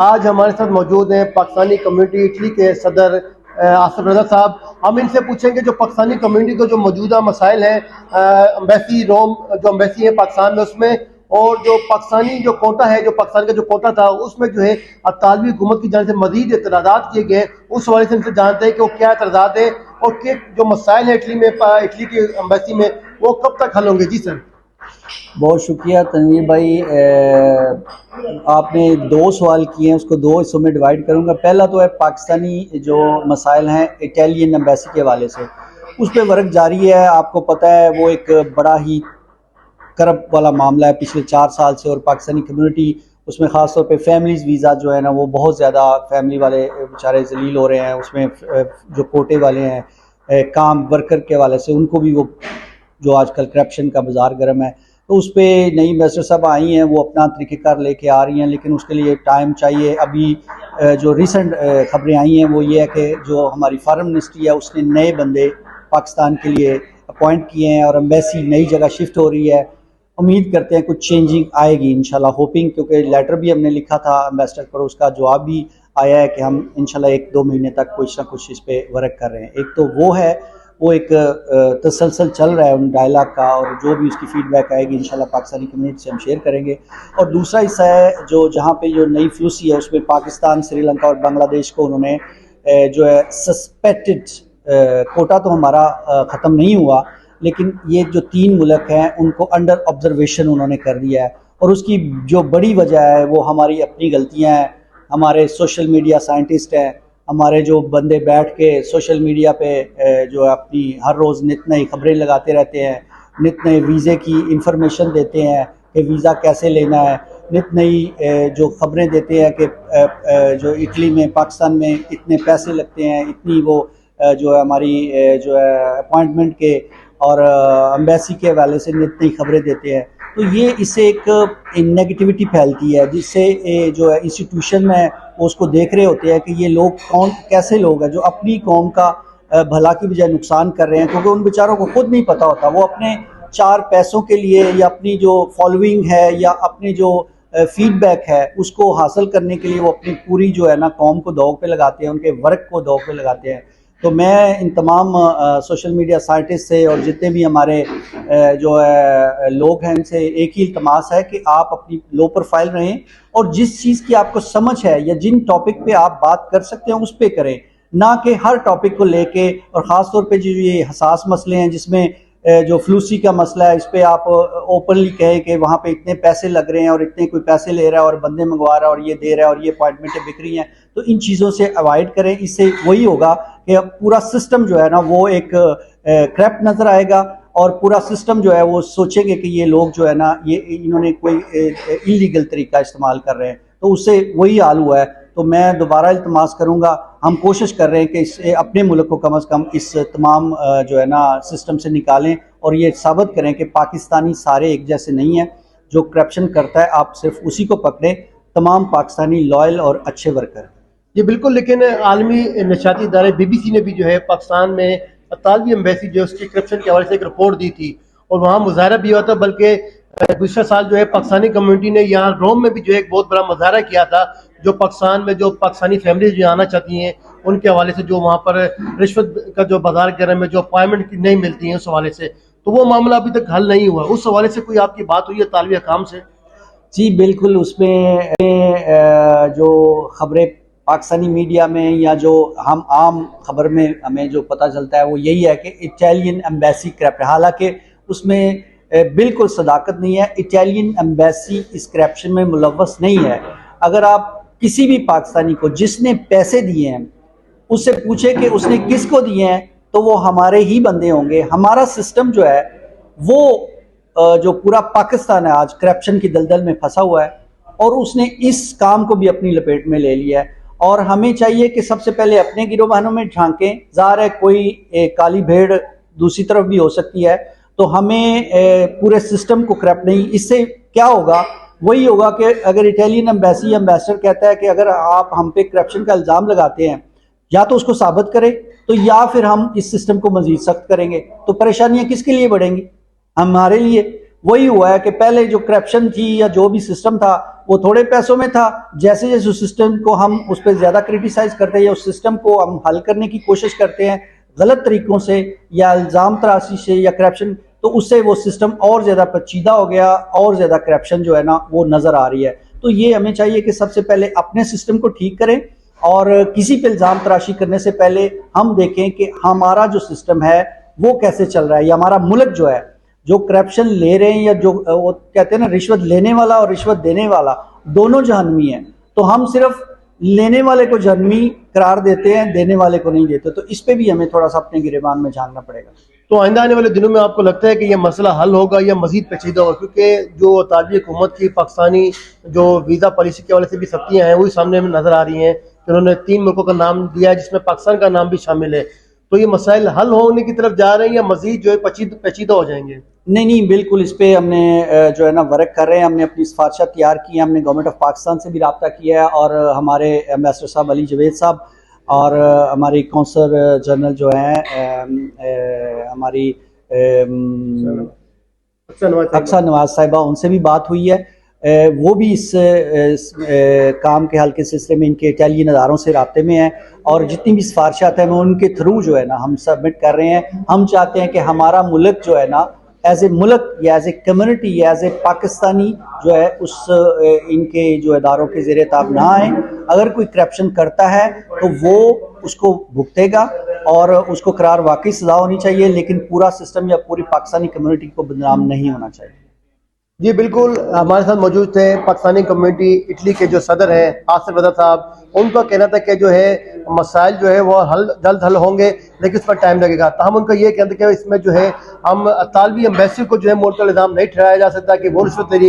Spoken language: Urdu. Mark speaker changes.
Speaker 1: آج ہمارے ساتھ موجود ہیں پاکستانی کمیونٹی اٹلی کے صدر آصف رضا صاحب. ہم ان سے پوچھیں گے جو پاکستانی کمیونٹی کو جو موجودہ مسائل ہیں امبیسی روم جو امبیسی ہے پاکستان میں اس میں، اور جو پاکستانی جو کوٹا ہے، جو پاکستان کا جو کوٹا تھا اس میں جو ہے اطالوی حکومت کی جانب سے مزید اعتراضات کیے گئے. اس حوالے سے ان سے جانتے ہیں کہ وہ کیا اعتراضات ہیں اور کہ جو مسائل ہیں اٹلی کی امبیسی میں وہ کب تک حل ہوں گے. جی سر.
Speaker 2: بہت شکریہ تنویر بھائی. آپ نے 2 سوال کیے ہیں، اس کو 2 حصوں میں ڈیوائیڈ کروں گا. پہلا تو ہے پاکستانی جو مسائل ہیں اٹالین ایمبیسی کے حوالے سے، اس پہ ورک جاری ہے. آپ کو پتہ ہے وہ ایک بڑا ہی کرب والا معاملہ ہے پچھلے 4 سال سے، اور پاکستانی کمیونٹی اس میں خاص طور پہ فیملیز ویزا جو ہے نا وہ بہت زیادہ فیملی والے بیچارے ذلیل ہو رہے ہیں. اس میں جو کوٹے والے ہیں کام ورکر کے حوالے سے، ان کو بھی وہ جو آج کل کرپشن کا بازار گرم ہے، تو اس پہ نئی امبیسڈر صاحب آئی ہیں، وہ اپنا طریقہ کار لے کے آ رہی ہیں، لیکن اس کے لیے ٹائم چاہیے. ابھی جو ریسنٹ خبریں آئی ہیں وہ یہ ہے کہ جو ہماری فارن منسٹری ہے اس نے نئے بندے پاکستان کے لیے اپوائنٹ کیے ہیں، اور امبیسی نئی جگہ شفٹ ہو رہی ہے. امید کرتے ہیں کچھ چینجنگ آئے گی انشاءاللہ، ہوپنگ، کیونکہ لیٹر بھی ہم نے لکھا تھا امبیسڈر پر، اس کا جواب بھی آیا ہے کہ ہم انشاءاللہ 1-2 مہینے تک کچھ نہ کچھ اس پہ ورک کر رہے ہیں. ایک تو وہ ہے، وہ ایک تسلسل چل رہا ہے ان ڈائلاگ کا، اور جو بھی اس کی فیڈ بیک آئے گی انشاءاللہ پاکستانی کمیونٹی سے ہم شیئر کریں گے. اور دوسرا حصہ ہے جو جہاں پہ جو نئی فلوسی ہے، اس میں پاکستان، سری لنکا اور بنگلہ دیش کو انہوں نے جو ہے سسپیکٹڈ کوٹا تو ہمارا ختم نہیں ہوا، لیکن یہ جو 3 ملک ہیں ان کو انڈر آبزرویشن انہوں نے کر دیا ہے. اور اس کی جو بڑی وجہ ہے وہ ہماری اپنی غلطیاں ہیں. ہمارے سوشل میڈیا سائنٹسٹ ہیں، ہمارے جو بندے بیٹھ کے سوشل میڈیا پہ جو اپنی ہر روز نت نئی خبریں لگاتے رہتے ہیں، نت نئے ویزے کی انفارمیشن دیتے ہیں کہ ویزا کیسے لینا ہے، نت نئی جو خبریں دیتے ہیں کہ جو اٹلی میں، پاکستان میں اتنے پیسے لگتے ہیں، اتنی وہ جو ہے ہماری جو ہے اپوائنٹمنٹ کے اور امبیسی کے حوالے سے نت نئی خبریں دیتے ہیں. تو یہ اس سے ایک نیگیٹیوٹی پھیلتی ہے، جس سے جو ہے انسٹیٹیوشن میں وہ اس کو دیکھ رہے ہوتے ہیں کہ یہ لوگ کون کیسے لوگ ہیں جو اپنی قوم کا بھلا کی بجائے نقصان کر رہے ہیں، کیونکہ ان بیچاروں کو خود نہیں پتہ ہوتا. وہ اپنے 4 پیسوں کے لیے یا اپنی جو فالوئنگ ہے یا اپنی جو فیڈ بیک ہے اس کو حاصل کرنے کے لیے وہ اپنی پوری جو ہے نا قوم کو داؤ پہ لگاتے ہیں، ان کے ورک کو داؤ پہ لگاتے ہیں. تو میں ان تمام سوشل میڈیا سائنٹسٹ سے اور جتنے بھی ہمارے جو ہے لوگ ہیں ان سے ایک ہی التماس ہے کہ آپ اپنی لو پروفائل رہیں، اور جس چیز کی آپ کو سمجھ ہے یا جن ٹاپک پہ آپ بات کر سکتے ہیں اس پہ کریں، نہ کہ ہر ٹاپک کو لے کے. اور خاص طور پہ جو یہ حساس مسئلے ہیں جس میں جو فلوسی کا مسئلہ ہے، اس پہ آپ اوپنلی کہیں کہ وہاں پہ اتنے پیسے لگ رہے ہیں اور اتنے کوئی پیسے لے رہا ہے اور بندے منگوا رہا ہے اور یہ دے رہا ہے اور یہ اپوائنٹمنٹیں بک رہی ہیں. تو ان چیزوں سے اوائڈ کریں. اس سے وہی ہوگا کہ پورا سسٹم جو ہے نا وہ ایک کرپٹ نظر آئے گا، اور پورا سسٹم جو ہے وہ سوچیں گے کہ یہ لوگ جو ہے نا یہ انہوں نے کوئی انلیگل طریقہ استعمال کر رہے ہیں. تو اس سے وہی حال ہوا ہے. تو میں دوبارہ التماس کروں گا، ہم کوشش کر رہے ہیں کہ اس اپنے ملک کو کم از کم اس تمام جو ہے نا سسٹم سے نکالیں، اور یہ ثابت کریں کہ پاکستانی سارے ایک جیسے نہیں ہیں. جو کرپشن کرتا ہے آپ صرف اسی کو پکڑیں، تمام پاکستانی لائل اور اچھے ورکر.
Speaker 1: جی بالکل. لیکن عالمی نشریاتی ادارے BBC نے بھی جو ہے پاکستان میں اطالوی امبیسی جو ہے اس کی کرپشن کے حوالے سے ایک رپورٹ دی تھی، اور وہاں مظاہرہ بھی ہوا تھا. بلکہ گزشتہ سال جو ہے پاکستانی کمیونٹی نے یہاں روم میں بھی جو ہے ایک بہت بڑا مظاہرہ کیا تھا، جو پاکستان میں جو پاکستانی فیملیز جو آنا چاہتی ہیں ان کے حوالے سے، جو وہاں پر رشوت کا جو بازار گرم ہے، جو اپوائنٹمنٹ نہیں ملتی ہیں اس حوالے سے. تو وہ معاملہ ابھی تک حل نہیں ہوا. اس حوالے سے کوئی آپ کی بات ہوئی ہے اطالوی حکام سے؟
Speaker 2: جی بالکل. اس میں جو خبریں پاکستانی میڈیا میں یا جو ہم عام خبر میں ہمیں جو پتہ چلتا ہے وہ یہی ہے کہ اٹالین ایمبیسی کرپٹ، حالانکہ اس میں بالکل صداقت نہیں ہے. اٹالین ایمبیسی اس کرپشن میں ملوث نہیں ہے. اگر آپ کسی بھی پاکستانی کو جس نے پیسے دیے ہیں اس سے پوچھے کہ اس نے کس کو دیے ہیں، تو وہ ہمارے ہی بندے ہوں گے. ہمارا سسٹم جو ہے وہ جو پورا پاکستان ہے آج کرپشن کی دلدل میں پھنسا ہوا ہے، اور اس نے اس کام کو بھی اپنی لپیٹ میں لے لیا ہے. اور ہمیں چاہیے کہ سب سے پہلے اپنے گروہ بہنوں میں جھانکیں. ظاہر ہے کوئی کالی بھیڑ دوسری طرف بھی ہو سکتی ہے، تو ہمیں پورے سسٹم کو کرپٹ نہیں. اس سے کیا ہوگا؟ وہی ہوگا کہ اگر اٹالین ایمبیسی ایمبیسڈر کہتا ہے کہ اگر آپ ہم پہ کرپشن کا الزام لگاتے ہیں، یا تو اس کو ثابت کرے، تو یا پھر ہم اس سسٹم کو مزید سخت کریں گے. تو پریشانیاں کس کے لیے بڑھیں گی؟ ہمارے لیے. وہی ہوا ہے کہ پہلے جو کرپشن تھی یا جو بھی سسٹم تھا وہ تھوڑے پیسوں میں تھا. جیسے جیسے اس سسٹم کو ہم اس پہ زیادہ کرٹیسائز کرتے ہیں یا اس سسٹم کو ہم حل کرنے کی کوشش کرتے ہیں غلط طریقوں سے یا الزام تراشی سے یا کرپشن, تو اس سے وہ سسٹم اور زیادہ پیچیدہ ہو گیا, اور زیادہ کرپشن جو ہے نا وہ نظر آ رہی ہے. تو یہ ہمیں چاہیے کہ سب سے پہلے اپنے سسٹم کو ٹھیک کریں, اور کسی پہ الزام تراشی کرنے سے پہلے ہم دیکھیں کہ ہمارا جو سسٹم ہے وہ کیسے چل رہا ہے, یا ہمارا ملک جو ہے, جو کرپشن لے رہے ہیں یا جو وہ کہتے ہیں نا رشوت لینے والا اور رشوت دینے والا دونوں جہنمی ہیں, تو ہم صرف لینے والے کو جہنمی قرار دیتے ہیں, دینے والے کو نہیں دیتے. تو اس پہ بھی ہمیں تھوڑا سا اپنے گریبان میں جھانکنا پڑے گا.
Speaker 1: تو آئندہ آنے والے دنوں میں آپ کو لگتا ہے کہ یہ مسئلہ حل ہوگا یا مزید پیچیدہ ہوگا؟ کیونکہ جو طالبی حکومت کی پاکستانی جو ویزا پالیسی کے حوالے سے بھی سختیاں ہیں وہی سامنے میں نظر آ رہی ہیں کہ انہوں نے 3 ملکوں کا نام دیا ہے جس میں پاکستان کا نام بھی شامل ہے. تو یہ مسائل حل ہونے کی طرف جا رہے ہیں یا مزید جو ہے پیچیدہ ہو جائیں گے؟
Speaker 2: نہیں بالکل, اس پہ ہم نے جو ہے نا ورک کر رہے ہیں. ہم نے اپنی سفارشات تیار کی ہیں, ہم نے گورنمنٹ آف پاکستان سے بھی رابطہ کیا ہے, اور ہمارے ایمبیسڈر صاحب علی جوید صاحب اور ہماری کونسل جنرل جو ہیں ہماری اقصی نواز صاحبہ, ان سے بھی بات ہوئی ہے. وہ بھی اس کام کے حل کے سلسلے میں ان کے اٹیلین اداروں سے رابطے میں ہیں, اور جتنی بھی سفارشات ہیں وہ ان کے تھرو جو ہے نا ہم سبمٹ کر رہے ہیں. ہم چاہتے ہیں کہ ہمارا ملک جو ہے نا ایز اے ملک یا ایز اے کمیونٹی یا ایز اے پاکستانی جو ہے اس ان کے جو اداروں کے زیر تاب نہ آئیں. اگر کوئی کرپشن کرتا ہے تو وہ اس کو بھگتے گا, اور اس کو قرار واقعی سزا ہونی چاہیے, لیکن پورا سسٹم یا پوری پاکستانی کمیونٹی کو بدنام نہیں ہونا چاہیے.
Speaker 1: جی بالکل, ہمارے ساتھ موجود تھے پاکستانی کمیونٹی اٹلی کے جو صدر ہیں آصف رضا صاحب. ان کا کہنا تھا کہ جو ہے مسائل جو ہے وہ جلد حل ہوں گے, لیکن اس پر ٹائم لگے گا. تاہم ان کا یہ کہنا تھا کہ اس میں جو ہے ہم طالبی ایمبیسی کو جو ہے ملک کا الزام نہیں ٹھہرایا جا سکتا کہ وہ رشوت لے رہی